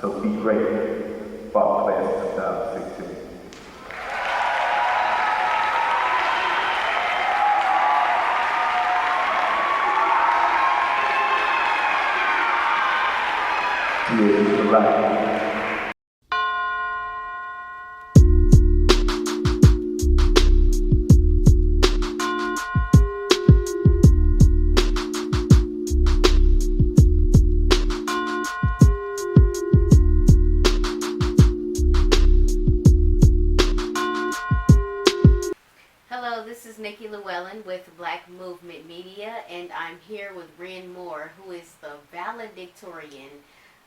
So be great for our class of 2016. TSU for life. Hello, this is Nikki Llewellyn with Black Movement Media, and I'm here with Ren Moore, who is the valedictorian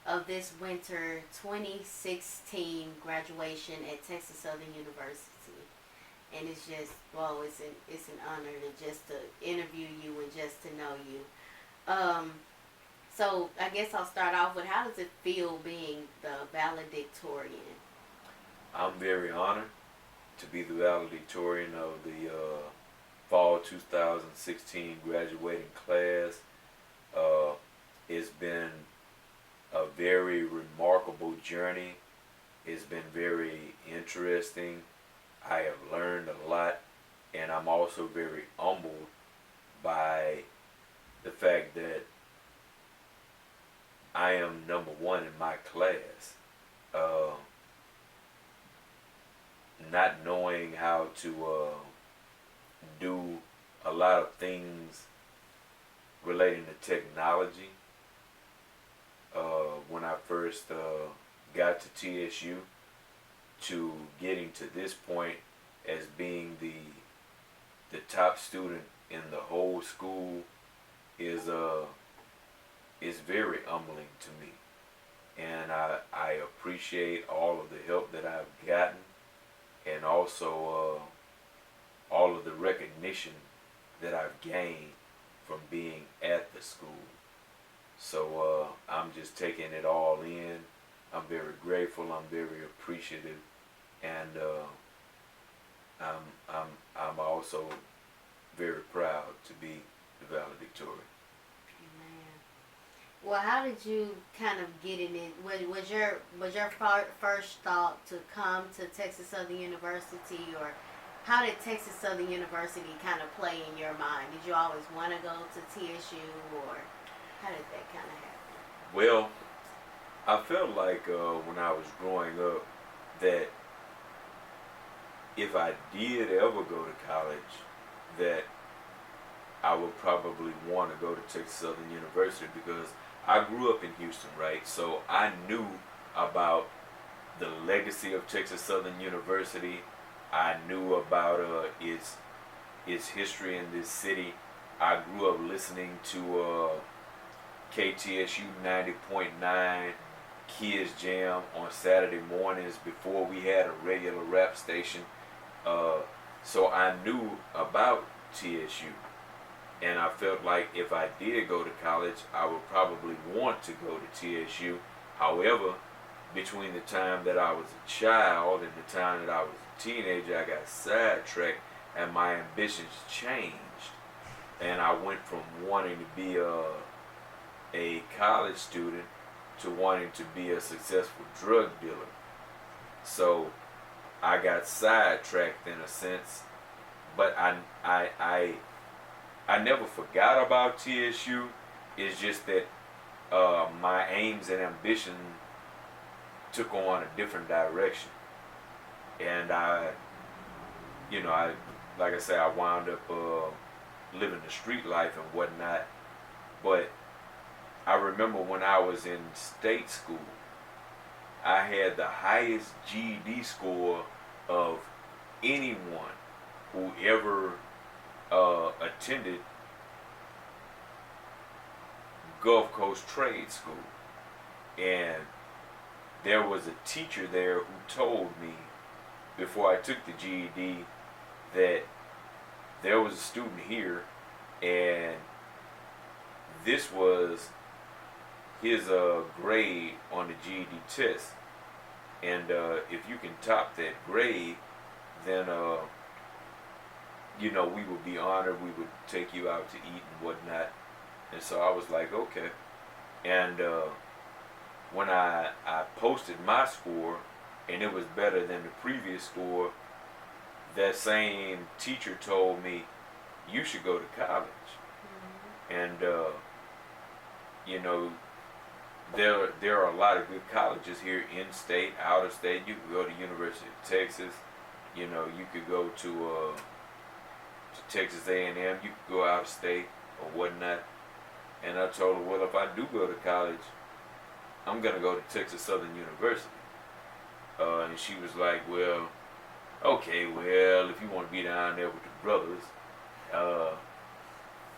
of this winter 2016 graduation at Texas Southern University. And it's just, well, it's an honor to just to interview you and just to know you. So I guess I'll start off with, how does it feel being the valedictorian? I'm very honored to be the valedictorian of the fall 2016 graduating class. It's been a very remarkable journey. It's been very interesting. I have learned a lot, and I'm also very humbled by the fact that I am number one in my class. Not knowing how to do a lot of things relating to technology. When I first got to TSU, to getting to this point as being the top student in the whole school is very humbling to me, and I appreciate all of the help that I've gotten, and also all of the recognition that I've gained from being at the school. So I'm just taking it all in. I'm very grateful. I'm very appreciative, and I'm also very proud to be the valedictorian. Well, how did you kind of get in it? Was your first thought to come to Texas Southern University, or how did Texas Southern University kind of play in your mind? Did you always want to go to TSU, or how did that kind of happen? Well, I felt like when I was growing up that if I did ever go to college, that I would probably want to go to Texas Southern University, because I grew up in Houston, right? So I knew about the legacy of Texas Southern University. I knew about its history in this city. I grew up listening to KTSU 90.9 Kids Jam on Saturday mornings before we had a regular rap station. So I knew about TSU. And I felt like if I did go to college, I would probably want to go to TSU. However, between the time that I was a child and the time that I was a teenager, I got sidetracked and my ambitions changed. And I went from wanting to be a college student to wanting to be a successful drug dealer. So I got sidetracked in a sense, but I never forgot about TSU. It's just that my aims and ambition took on a different direction, and like I say, I wound up living the street life and whatnot. But I remember when I was in state school, I had the highest GED score of anyone who ever attended Gulf Coast Trade School. And there was a teacher there who told me before I took the GED that there was a student here, and this was his grade on the GED test. And if you can top that grade, then we would be honored. We would take you out to eat and whatnot. And so I was like, okay. And when I posted my score and it was better than the previous score, that same teacher told me, you should go to college. And, you know, there are a lot of good colleges here in state, out of state. You could go to University of Texas. You know, you could go to Texas A&M. You could go out of state or whatnot. And I told her, well, if I do go to college, I'm gonna go to Texas Southern University. And she was like, well, okay, well, if you want to be down there with the brothers.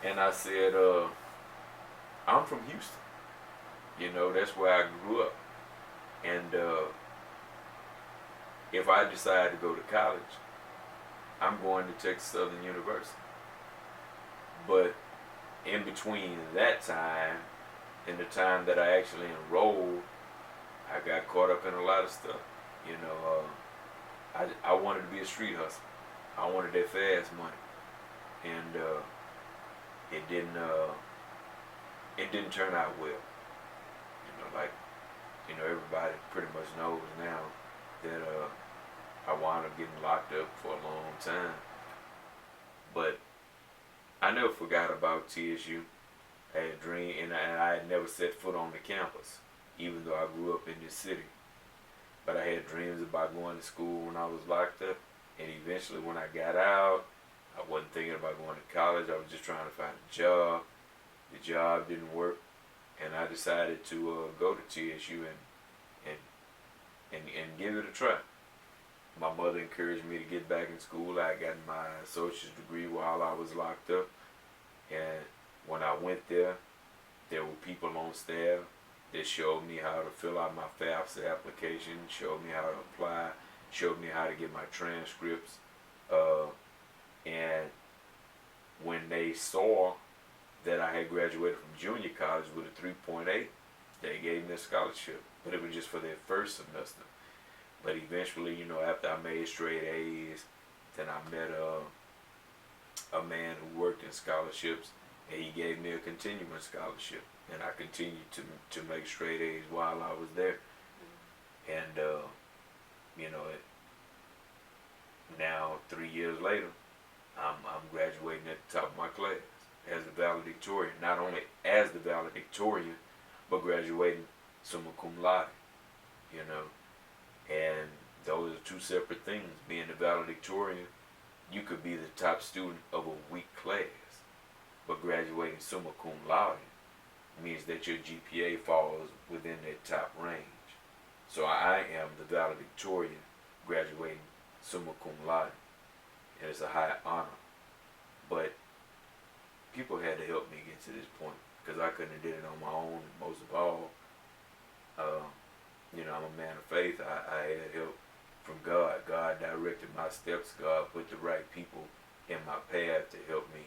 And I said, I'm from Houston. You know, that's where I grew up. And if I decide to go to college, I'm going to Texas Southern University. But in between that time and the time that I actually enrolled, I got caught up in a lot of stuff. You know, I wanted to be a street hustler. I wanted that fast money. And it didn't turn out well. Like, you know, everybody pretty much knows now that I wound up getting locked up for a long time. But I never forgot about TSU. I had a dream, and I had never set foot on the campus, even though I grew up in this city. But I had dreams about going to school when I was locked up, and eventually when I got out, I wasn't thinking about going to college. I was just trying to find a job. The job didn't work. And I decided to go to TSU and give it a try. My mother encouraged me to get back in school. I got my associate's degree while I was locked up. And when I went there were people on staff that showed me how to fill out my FAFSA application, showed me how to apply, showed me how to get my transcripts. And when they saw that I had graduated from junior college with a 3.8, they gave me a scholarship, but it was just for their first semester. But eventually, you know, after I made straight A's, then I met a man who worked in scholarships, and he gave me a continuing scholarship, and I continued to make straight A's while I was there. And you know, now 3 years later, I'm graduating at the top of my class as the valedictorian, not only as the valedictorian, but graduating summa cum laude, you know. And those are two separate things. Being the valedictorian, you could be the top student of a weak class, but graduating summa cum laude means that your GPA falls within that top range. So I am the valedictorian graduating summa cum laude, and it's a high honor. But people had to help me get to this point, because I couldn't have did it on my own. Most of all, you know, I'm a man of faith. I had help from God. God directed my steps. God put the right people in my path to help me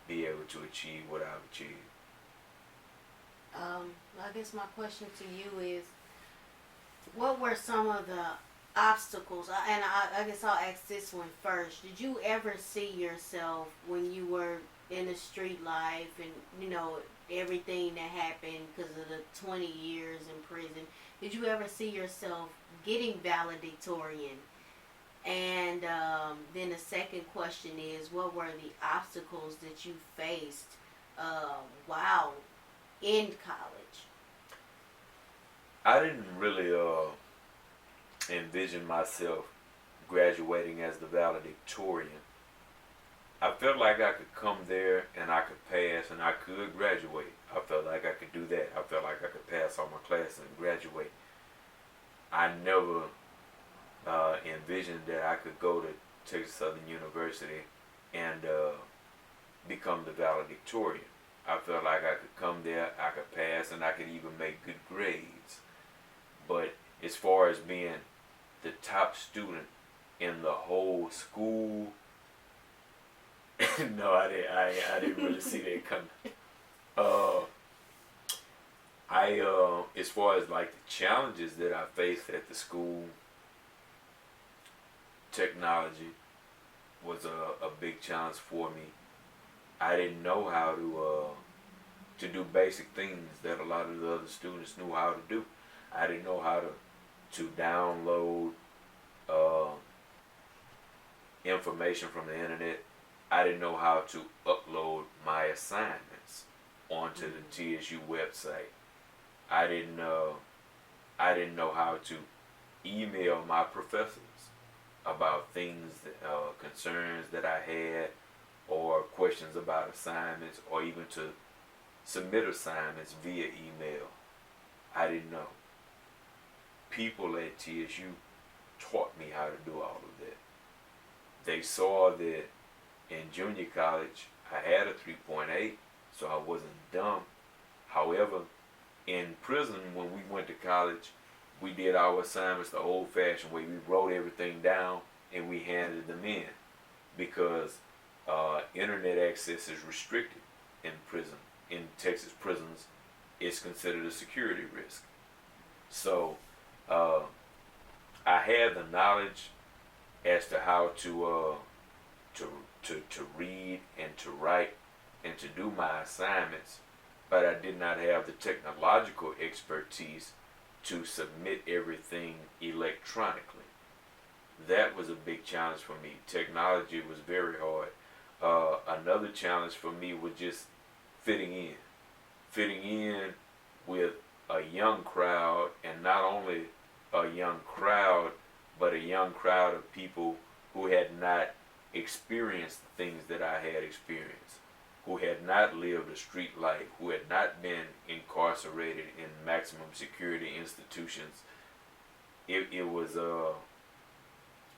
be able to achieve what I've achieved. I guess my question to you is, what were some of the obstacles? I guess I'll ask this one first. Did you ever see yourself when you were in the street life and, you know, everything that happened because of the 20 years in prison, did you ever see yourself getting valedictorian? And then the second question is, what were the obstacles that you faced while in college? I didn't really envision myself graduating as the valedictorian. I felt like I could come there and I could pass and I could graduate. I felt like I could do that. I felt like I could pass all my classes and graduate. I never envisioned that I could go to Texas Southern University and become the valedictorian. I felt like I could come there, I could pass, and I could even make good grades. But as far as being the top student in the whole school, no, I didn't really see that coming. As far as like the challenges that I faced at the school, technology was a big challenge for me. I didn't know how to to do basic things that a lot of the other students knew how to do. I didn't know how to download uh, information from the internet. I didn't know how to upload my assignments onto the TSU website. I didn't know how to email my professors about things, concerns that I had, or questions about assignments, or even to submit assignments via email. I didn't know. People at TSU taught me how to do all of that. They saw that in junior college I had a 3.8, so I wasn't dumb. However, in prison, when we went to college, we did our assignments the old-fashioned way. We wrote everything down and we handed them in, because internet access is restricted in prison. In Texas prisons, it's considered a security risk. So I had the knowledge as to how to read and to write and to do my assignments, but I did not have the technological expertise to submit everything electronically. That was a big challenge for me. Technology was very hard. Another challenge for me was just fitting in with a young crowd, and not only a young crowd, but a young crowd of people who had not experienced the things that I had experienced, who had not lived a street life, who had not been incarcerated in maximum security institutions. It was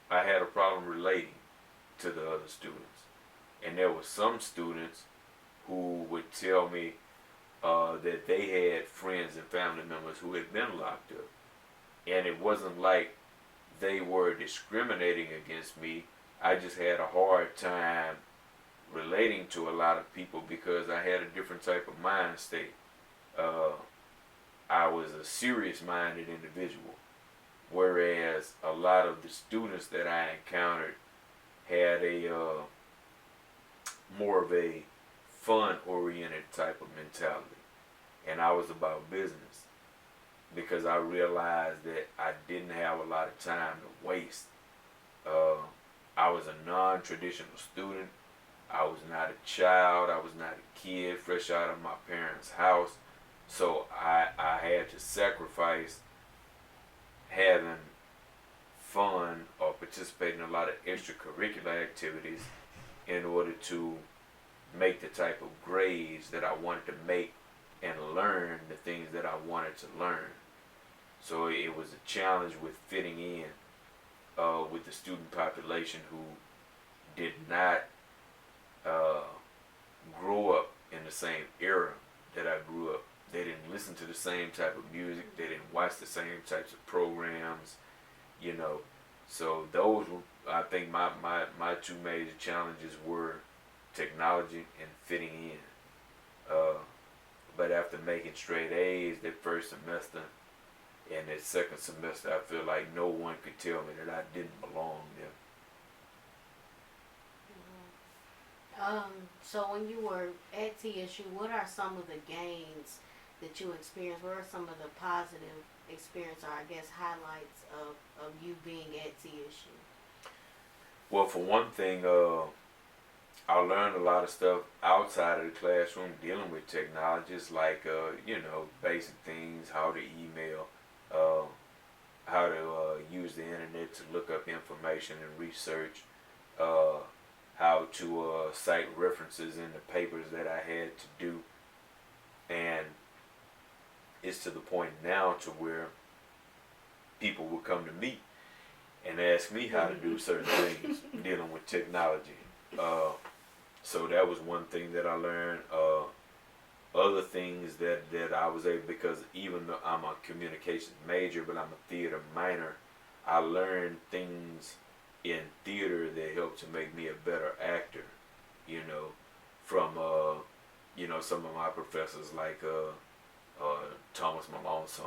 I had a problem relating to the other students, and there were some students who would tell me that they had friends and family members who had been locked up, and it wasn't like they were discriminating against me. I just had a hard time relating to a lot of people because I had a different type of mind state. I was a serious-minded individual, whereas a lot of the students that I encountered had a more of a fun-oriented type of mentality, and I was about business, because I realized that I didn't have a lot of time to waste. I was a non-traditional student. I was not a child. I was not a kid fresh out of my parents' house. So I had to sacrifice having fun or participating in a lot of extracurricular activities in order to make the type of grades that I wanted to make and learn the things that I wanted to learn. So it was a challenge with fitting in with the student population who did not grow up in the same era that I grew up. They didn't listen to the same type of music. They didn't watch the same types of programs, you know. So those were, I think, my two major challenges were technology and fitting in. But after making straight A's that first semester and that second semester, I feel like no one could tell me that I didn't belong there. So when you were at TSU, what are some of the gains that you experienced? What are some of the positive experience, or I guess highlights of you being at TSU? Well, for one thing, I learned a lot of stuff outside of the classroom dealing with technologies, like, basic things, how to email, how to use the internet to look up information and research, how to cite references in the papers that I had to do. And it's to the point now to where people will come to me and ask me how to do certain things dealing with technology. So that was one thing that I learned. Other things that I was able, because even though I'm a communications major, but I'm a theater minor, I learned things in theater that helped to make me a better actor, from, some of my professors like Thomas Malonson,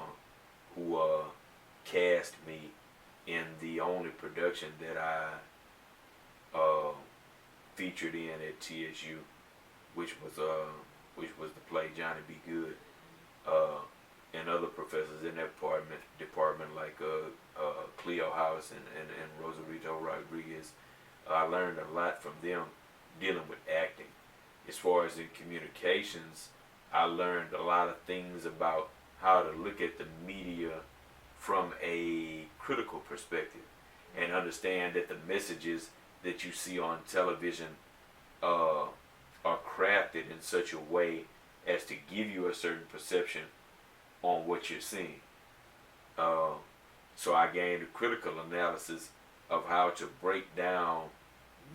who cast me in the only production that I featured in at TSU, which was which was to play Johnny B. Good, uh, and other professors in that department like Cleo House and Rosarito Rodriguez. I learned a lot from them dealing with acting. As far as in communications, I learned a lot of things about how to look at the media from a critical perspective and understand that the messages that you see on television uh, are crafted in such a way as to give you a certain perception on what you're seeing. Uh, so I gained a critical analysis of how to break down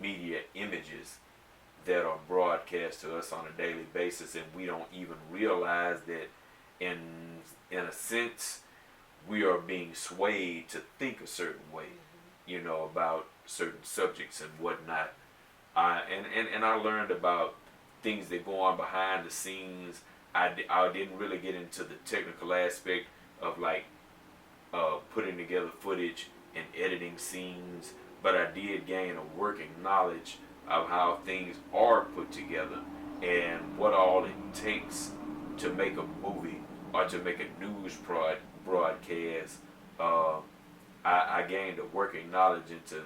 media images that are broadcast to us on a daily basis, and we don't even realize that in a sense we are being swayed to think a certain way, you know, about certain subjects and whatnot. And I learned about things that go on behind the scenes. I didn't really get into the technical aspect of like putting together footage and editing scenes, but I did gain a working knowledge of how things are put together and what all it takes to make a movie or to make a news broadcast. I gained a working knowledge into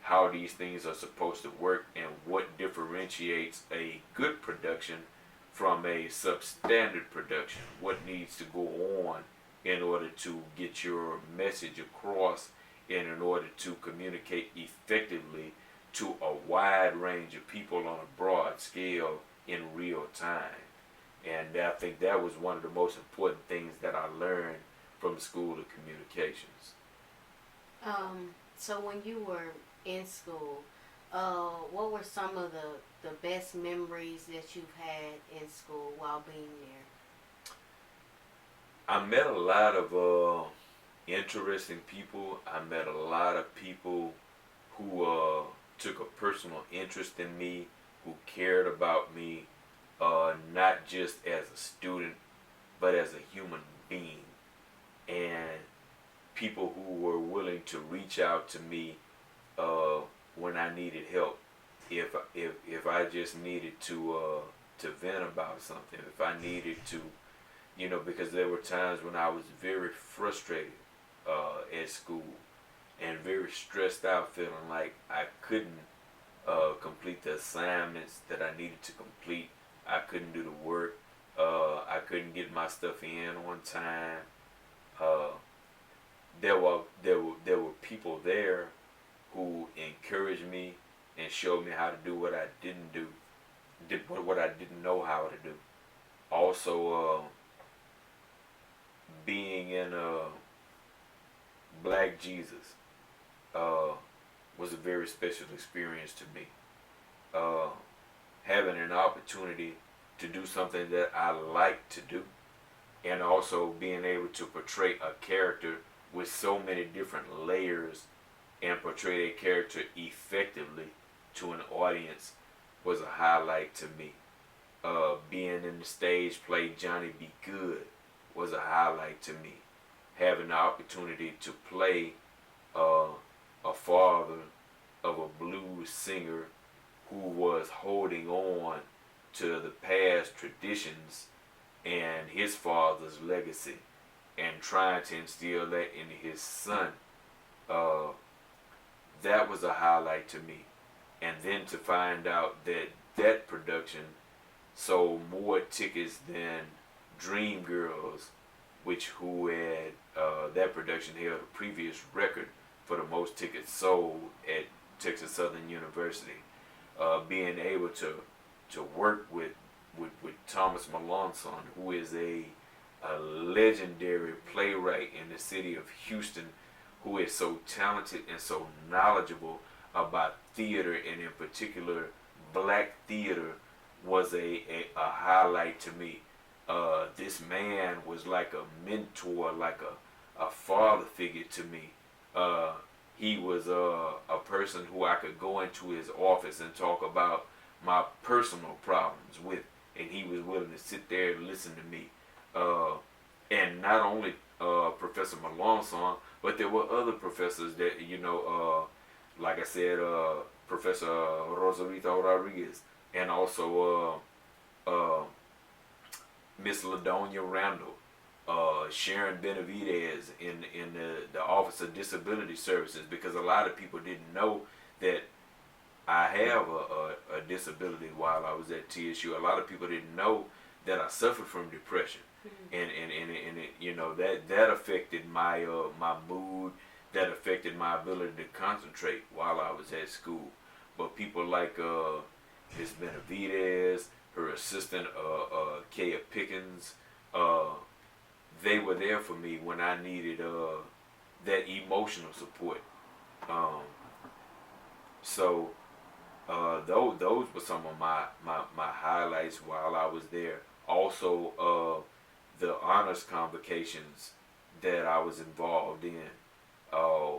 how these things are supposed to work and what differentiates a good production from a substandard production. What needs to go on in order to get your message across and in order to communicate effectively to a wide range of people on a broad scale in real time. And I think that was one of the most important things that I learned from the School of Communications. So when you were in school, what were some of the best memories that you've had in school while being there? I met a lot of interesting people. I met a lot of people who took a personal interest in me, who cared about me, not just as a student, but as a human being. And people who were willing to reach out to me when I needed help. If I just needed to vent about something, if I needed to, you know, because there were times when I was very frustrated at school and very stressed out, feeling like I couldn't complete the assignments that I needed to complete. I couldn't do the work. I couldn't get my stuff in on time. There were people there who encouraged me and showed me how to do what I didn't do, what I didn't know how to do. Also, being in Black Jesus was a very special experience to me. Having an opportunity to do something that I like to do, and also being able to portray a character with so many different layers and portray a character effectively to an audience was a highlight to me. Being in the stage play Johnny B. Good was a highlight to me. Having the opportunity to play a father of a blues singer who was holding on to the past traditions and his father's legacy and trying to instill that in his son, that was a highlight to me. And then to find out that that production sold more tickets than Dreamgirls, who had that production held a previous record for the most tickets sold at Texas Southern University. Being able to work with Thomas Melanson, who is a legendary playwright in the city of Houston, who is so talented and so knowledgeable about theater, and in particular black theater, was a highlight to me. This man was like a mentor, like a father figure to me. He was a person who I could go into his office and talk about my personal problems with, and he was willing to sit there and listen to me. And not only Professor Melanson, but there were other professors that, you know, like I said, Professor Rosarito Rodriguez, and also Miss Ladonia Randall, Sharon Benavidez in the Office of Disability Services, because a lot of people didn't know that I have a disability while I was at TSU. A lot of people didn't know that I suffered from depression, and it, you know, that affected my my mood, that affected my ability to concentrate while I was at school. But people like Ms. Benavidez, her assistant Kaya Pickens, they were there for me when I needed that emotional support. Um, so those were some of my highlights while I was there. Also, the honors convocations that I was involved in, uh,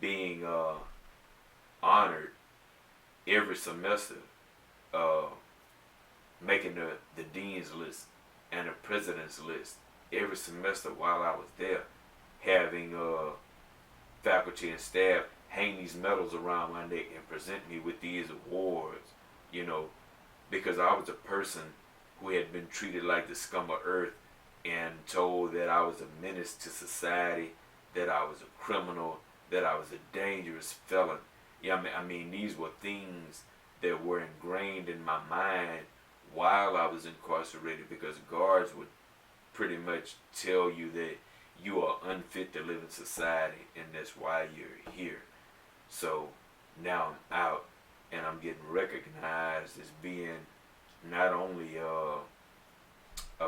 being honored every semester, uh, making the dean's list and the president's list every semester while I was there, having faculty and staff hang these medals around my neck and present me with these awards, you know, because I was a person who had been treated like the scum of earth and told that I was a menace to society, that I was a criminal, that I was a dangerous felon. Yeah, I mean, these were things that were ingrained in my mind while I was incarcerated, because guards would pretty much tell you that you are unfit to live in society and that's why you're here. So now I'm out and I'm getting recognized as being not only a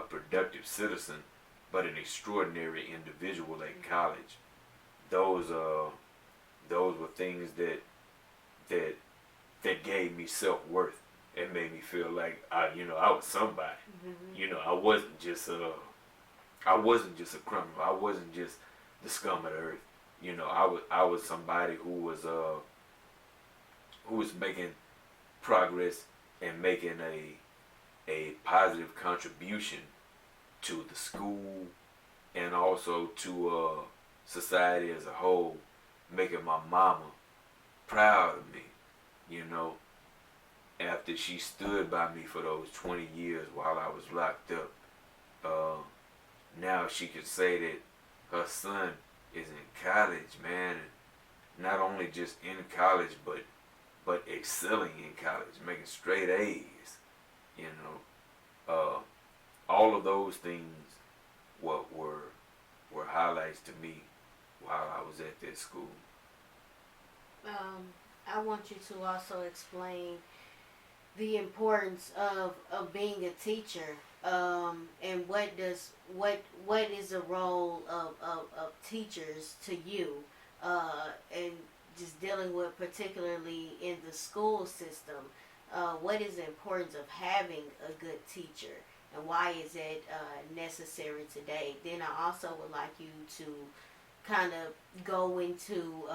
productive citizen but an extraordinary individual at college. Those were things that gave me self-worth. It made me feel like I was somebody. You know, I wasn't just a criminal. I wasn't just the scum of the earth. You know, I was somebody who was making progress and making a positive contribution to the school and also to society as a whole, making my mama proud of me, you know, after she stood by me for those 20 years while I was locked up. Now she could say that her son is in college, man, and not only just in college, but excelling in college, making straight A's, you know. All of those things were highlights to me while I was at that school. I want you to also explain the importance of being a teacher, and what is the role of teachers to you, and just dealing with particularly in the school system. What is the importance of having a good teacher, and why is it necessary today? Then I also would like you to kind of go into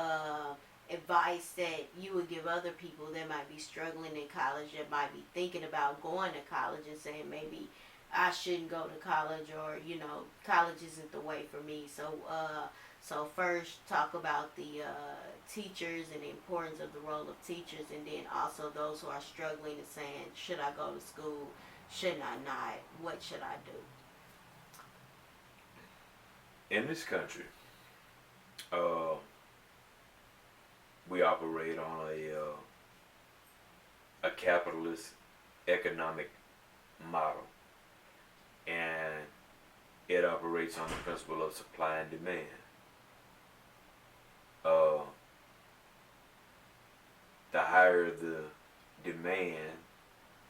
advice that you would give other people that might be struggling in college, that might be thinking about going to college and saying maybe I shouldn't go to college, or college isn't the way for me. So first talk about the teachers and the importance of the role of teachers, and then also those who are struggling and saying, should I go to school, should I not, what should I do? In this country, we operate on a capitalist economic model, and it operates on the principle of supply and demand. The higher the demand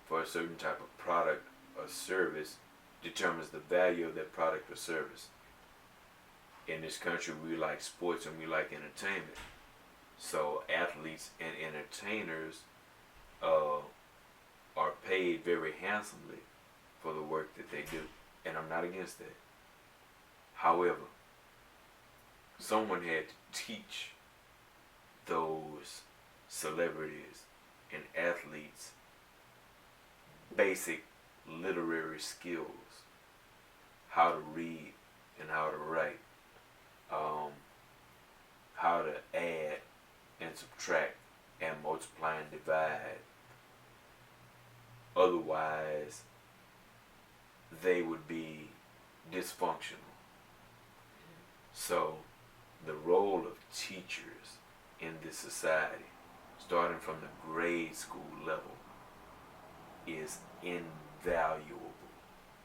for a certain type of product or service determines the value of that product or service. In this country, we like sports and we like entertainment. So athletes and entertainers are paid very handsomely for the work that they do, and I'm not against that. However, someone had to teach those celebrities and athletes basic literary skills, how to read and how to write, how to add and subtract and multiply and divide. Otherwise, they would be dysfunctional. So the role of teachers in this society, starting from the grade school level, is invaluable.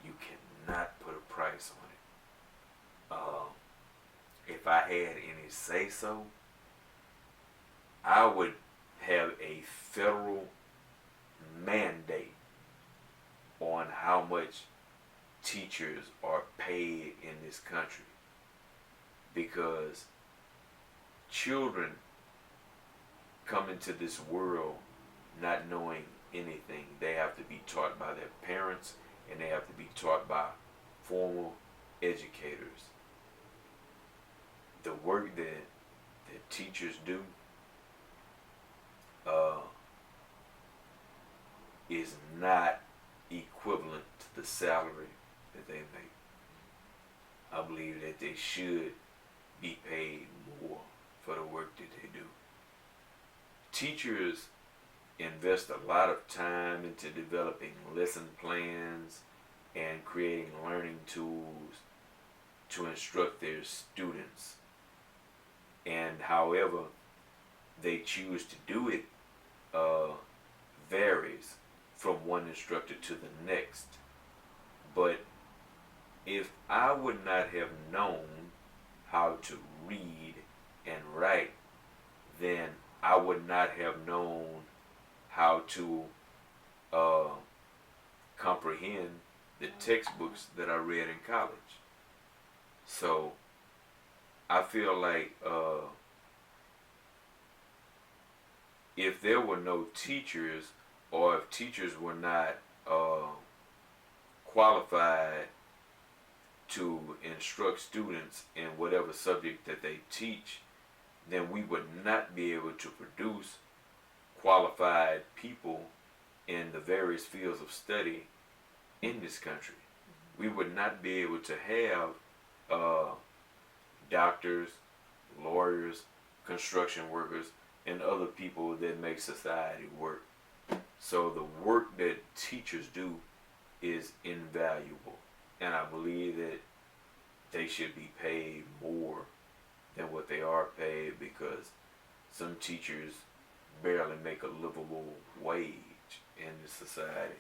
You cannot put a price on it. If I had any say so, I would have a federal mandate on how much teachers are paid in this country, because children come into this world not knowing anything. They have to be taught by their parents, and they have to be taught by formal educators. The work that teachers do is not equivalent to the salary that they make. I believe that they should be paid more for the work that they do. Teachers invest a lot of time into developing lesson plans and creating learning tools to instruct their students. And however they choose to do it varies from one instructor to the next. But if I would not have known how to read and write, then I would not have known how to comprehend the textbooks that I read in college. So I feel like if there were no teachers, or if teachers were not qualified to instruct students in whatever subject that they teach, then we would not be able to produce qualified people in the various fields of study in this country. We would not be able to have doctors, lawyers, construction workers, and other people that make society work. So the work that teachers do is invaluable, and I believe that they should be paid more than what they are paid, because some teachers barely make a livable wage in this society.